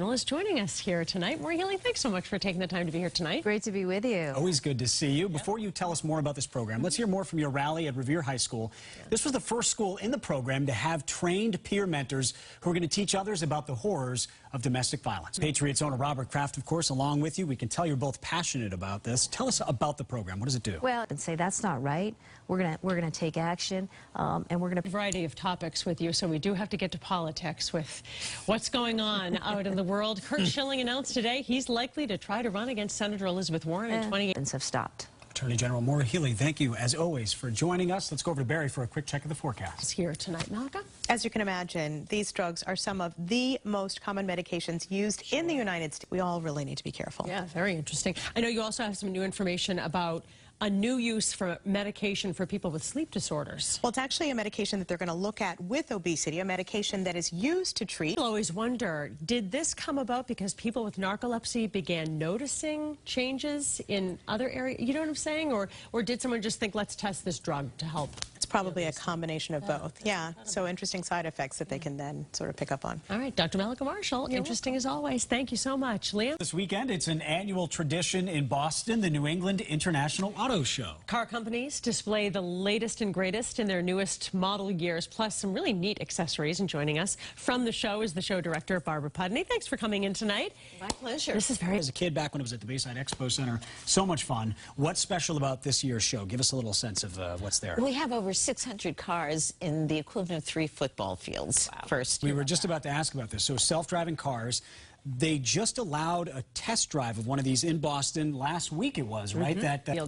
Is joining us here tonight. Maureen Healy, thanks so much for taking the time to be here tonight. Great to be with you. Always good to see you. Before you tell us more about this program, let's hear more from your rally at Revere High School. This was the first school in the program to have trained peer mentors who are going to teach others about the horrors of domestic violence. Patriots owner Robert Kraft, of course, along with you. We can tell you're both passionate about this. Tell us about the program. What does it do? Well, and say that's not right. We're gonna take action, and we're gonna A variety of topics with you, so we do have to get to politics with what's going on out in the world. Kurt Schilling announced today he's likely to try to run against Senator Elizabeth Warren in 2018. have stopped. Attorney General Maureen Healy, thank you, as always, for joining us. Let's go over to Barry for a quick check of the forecast. It's here tonight, Malika. As you can imagine, these drugs are some of the most common medications used in the United States. We all really need to be careful. Yeah, very interesting. I know you also have some new information about a new use for medication for people with sleep disorders. Well, it's actually a medication that they're going to look at with obesity, a medication that is used to treat. People always wonder, did this come about because people with narcolepsy began noticing changes in other areas? You know what I'm saying? Or did someone just think, let's test this drug to help? It's probably a combination of both. Yeah, so interesting side effects that they can then sort of pick up on. All right, Dr. Malika Marshall, interesting as always. Thank you so much. Liam? This weekend, it's an annual tradition in Boston, the New England International Auto Show. Car companies display the latest and greatest in their newest model years, plus some really neat accessories. And joining us from the show is the show director, Barbara Pudney. Thanks for coming in tonight. My pleasure. This is very... As a kid, back when it was at the Bayside Expo Center, so much fun. What's special about this year's show? Give us a little sense of what's there. We have over 600 cars in the equivalent of 3 football fields. Wow. First. We were just about to ask about this. So self-driving cars, they just allowed a test drive of one of these in Boston last week, it was, right?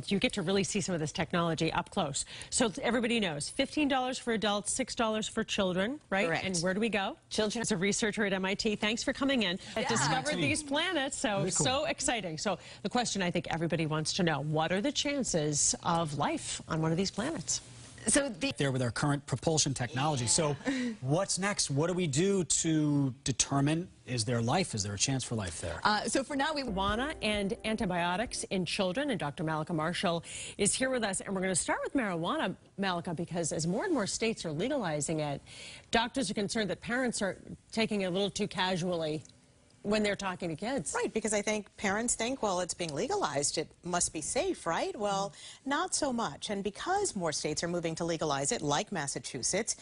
You get to really see some of this technology up close. So everybody knows, $15 for adults, $6 for children, right? Correct. And where do we go? Children. As a researcher at MIT, thanks for coming in. I've discovered these planets, so Very cool. So exciting. So the question I think everybody wants to know, what are the chances of life on one of these planets? So there with our current propulsion technology. So what's next? What do we do to determine, is there life? Is there a chance for life there? So for now, we marijuana and antibiotics in children, and Dr. Malika Marshall is here with us. And we're going to start with marijuana, Malika, because as more and more states are legalizing it, doctors are concerned that parents are taking it a little too casually when they're talking to kids. Right, because I think parents think, well, it's being legalized, it must be safe, right? Well, not so much. And because more states are moving to legalize it, like Massachusetts,